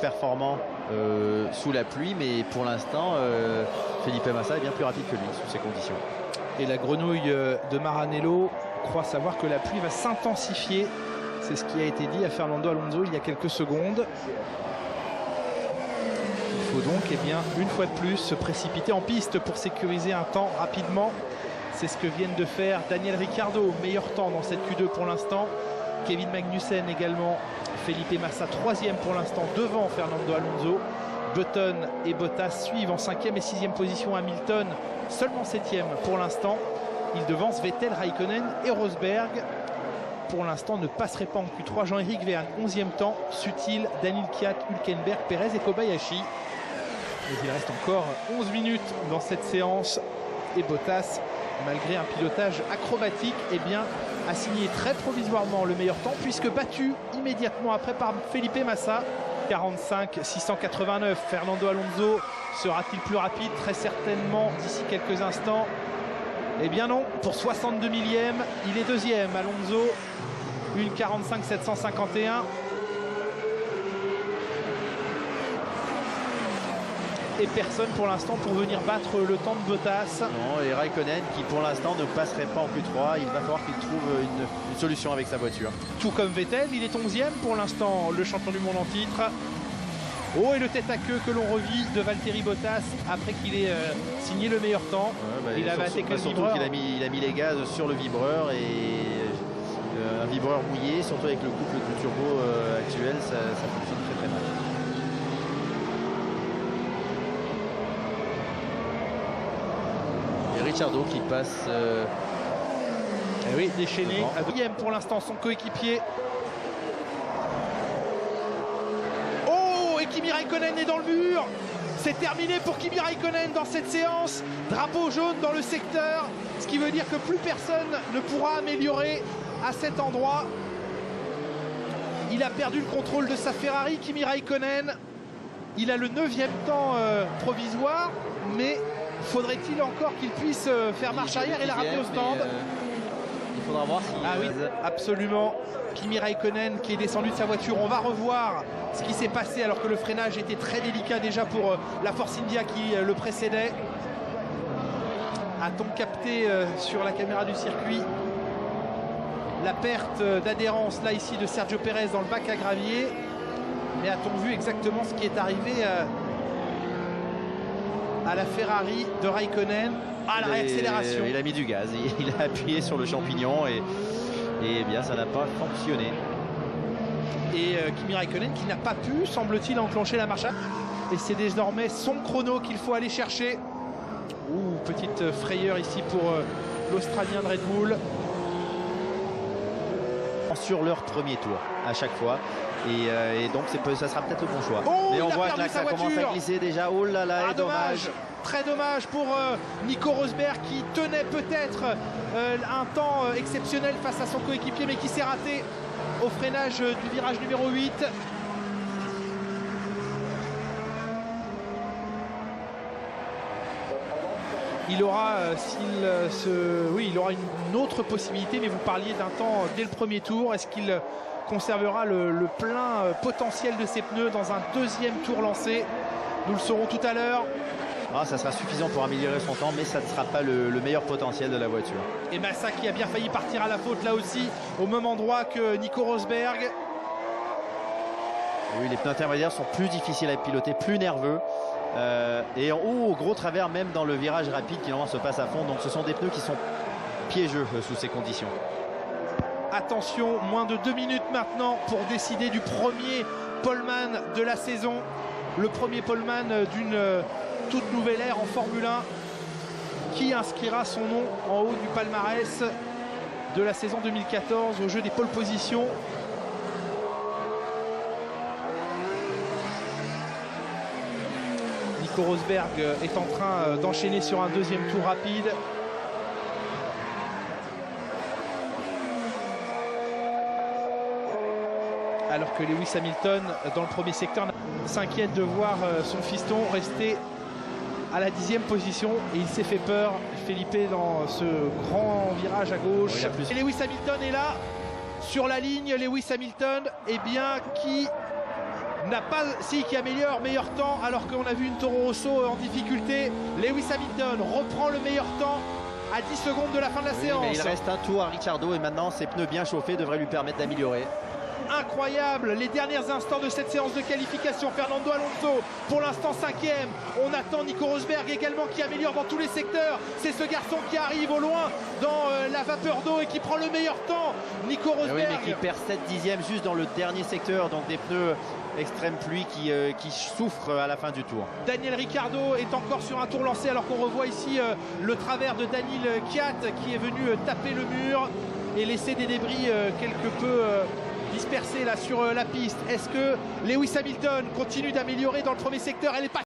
performant sous la pluie, mais pour l'instant, Felipe Massa est bien plus rapide que lui sous ces conditions. Et la grenouille de Maranello croit savoir que la pluie va s'intensifier. C'est ce qui a été dit à Fernando Alonso il y a quelques secondes. Il faut donc, eh bien, une fois de plus, se précipiter en piste pour sécuriser un temps rapidement. C'est ce que viennent de faire Daniel Ricciardo, meilleur temps dans cette Q2 pour l'instant. Kevin Magnussen également. Felipe Massa, troisième pour l'instant, devant Fernando Alonso. Button et Bottas suivent en 5e et 6e position. Hamilton, seulement 7e pour l'instant. Il devance Vettel, Raikkonen et Rosberg. Pour l'instant, ne passerait pas en Q3. Jean-Éric Vergne, 11e temps. Sutil, Daniel Kiat, Hülkenberg, Perez et Kobayashi. Mais il reste encore 11 minutes dans cette séance. Et Bottas, malgré un pilotage acrobatique, eh bien, a signé très provisoirement le meilleur temps, puisque battu immédiatement après par Felipe Massa. 45-689. Fernando Alonso sera-t-il plus rapide? Très certainement d'ici quelques instants. Eh bien non, pour 62 millième, il est deuxième. Alonso, une 45-751. Et personne pour l'instant pour venir battre le temps de Bottas. Non, et Raikkonen qui pour l'instant ne passerait pas en Q3. Il va falloir qu'il trouve une solution avec sa voiture. Tout comme Vettel, il est 11e pour l'instant, le champion du monde en titre. Oh, et le tête à queue que l'on revit de Valtteri Bottas après qu'il ait signé le meilleur temps. Il avait attaqué le vibreur. Il a mis les gaz sur le vibreur et un vibreur mouillé, surtout avec le couple de turbo actuel, ça fonctionne très très mal. Ricciardo qui passe oui, déchaîné à 2e pour l'instant son coéquipier. Oh, et Kimi Raikkonen est dans le mur. C'est terminé pour Kimi Raikkonen dans cette séance. Drapeau jaune dans le secteur, ce qui veut dire que plus personne ne pourra améliorer à cet endroit. Il a perdu le contrôle de sa Ferrari, Kimi Raikkonen. Il a le 9e temps provisoire, mais faudrait-il encore qu'il puisse faire marche arrière et la ramener au stand? Il faudra voir si... Ah oui, absolument. Kimi Raikkonen qui est descendu de sa voiture. On va revoir ce qui s'est passé alors que le freinage était très délicat déjà pour la Force India qui le précédait. A-t-on capté sur la caméra du circuit la perte d'adhérence là ici de Sergio Pérez dans le bac à gravier? Mais a-t-on vu exactement ce qui est arrivé à la Ferrari de Raikkonen? Ah, la réaccélération. Il a mis du gaz, il a appuyé sur le champignon et eh bien ça n'a pas fonctionné. Et Kimi Raikkonen qui n'a pas pu, semble-t-il, enclencher la marche. Et c'est désormais son chrono qu'il faut aller chercher. Ouh, petite frayeur ici pour l'Australien de Red Bull. Sur leur premier tour à chaque fois. Et donc ça sera peut-être le bon choix. Oh, mais on voit que là ça commence à glisser déjà. Oh là là, ah, dommage. Très dommage pour Nico Rosberg qui tenait peut-être un temps exceptionnel face à son coéquipier, mais qui s'est raté au freinage du virage numéro 8. Il aura, il aura une autre possibilité, mais vous parliez d'un temps dès le premier tour. Est-ce qu'il conservera le plein potentiel de ses pneus dans un deuxième tour lancé? Nous le saurons tout à l'heure. Ah, ça sera suffisant pour améliorer son temps, mais ça ne sera pas le meilleur potentiel de la voiture. Et Massa qui a bien failli partir à la faute là aussi, au même endroit que Nico Rosberg. Oui, les pneus intermédiaires sont plus difficiles à piloter, plus nerveux. Et gros travers même dans le virage rapide qui normalement se passe à fond. Donc ce sont des pneus qui sont piégeux sous ces conditions. Attention, moins de 2 minutes maintenant pour décider du premier poleman de la saison. Le premier poleman d'une toute nouvelle ère en Formule 1 qui inscrira son nom en haut du palmarès de la saison 2014 au jeu des pole positions. Nico Rosberg est en train d'enchaîner sur un deuxième tour rapide. Alors que Lewis Hamilton, dans le premier secteur, s'inquiète de voir son fiston rester à la 10e position. Et il s'est fait peur, Felipe, dans ce grand virage à gauche. Et Lewis Hamilton est là, sur la ligne. Lewis Hamilton, eh bien, qui qui améliore, meilleur temps, alors qu'on a vu une Toro Rosso en difficulté. Lewis Hamilton reprend le meilleur temps à 10 secondes de la fin de la séance. Mais il reste un tour à Ricciardo et maintenant ses pneus bien chauffés devraient lui permettre d'améliorer. Incroyable, les derniers instants de cette séance de qualification. Fernando Alonso pour l'instant 5e. On attend Nico Rosberg également qui améliore dans tous les secteurs. C'est ce garçon qui arrive au loin dans la vapeur d'eau et qui prend le meilleur temps. Nico Rosberg. Oui, mais qui perd 7 dixièmes juste dans le dernier secteur, donc des pneus extrême pluie qui souffrent à la fin du tour. Daniel Ricciardo est encore sur un tour lancé alors qu'on revoit ici le travers de Daniel Kvyat qui est venu taper le mur et laisser des débris quelque peu dispersés là sur la piste. Est-ce que Lewis Hamilton continue d'améliorer dans le premier secteur? Elle est pas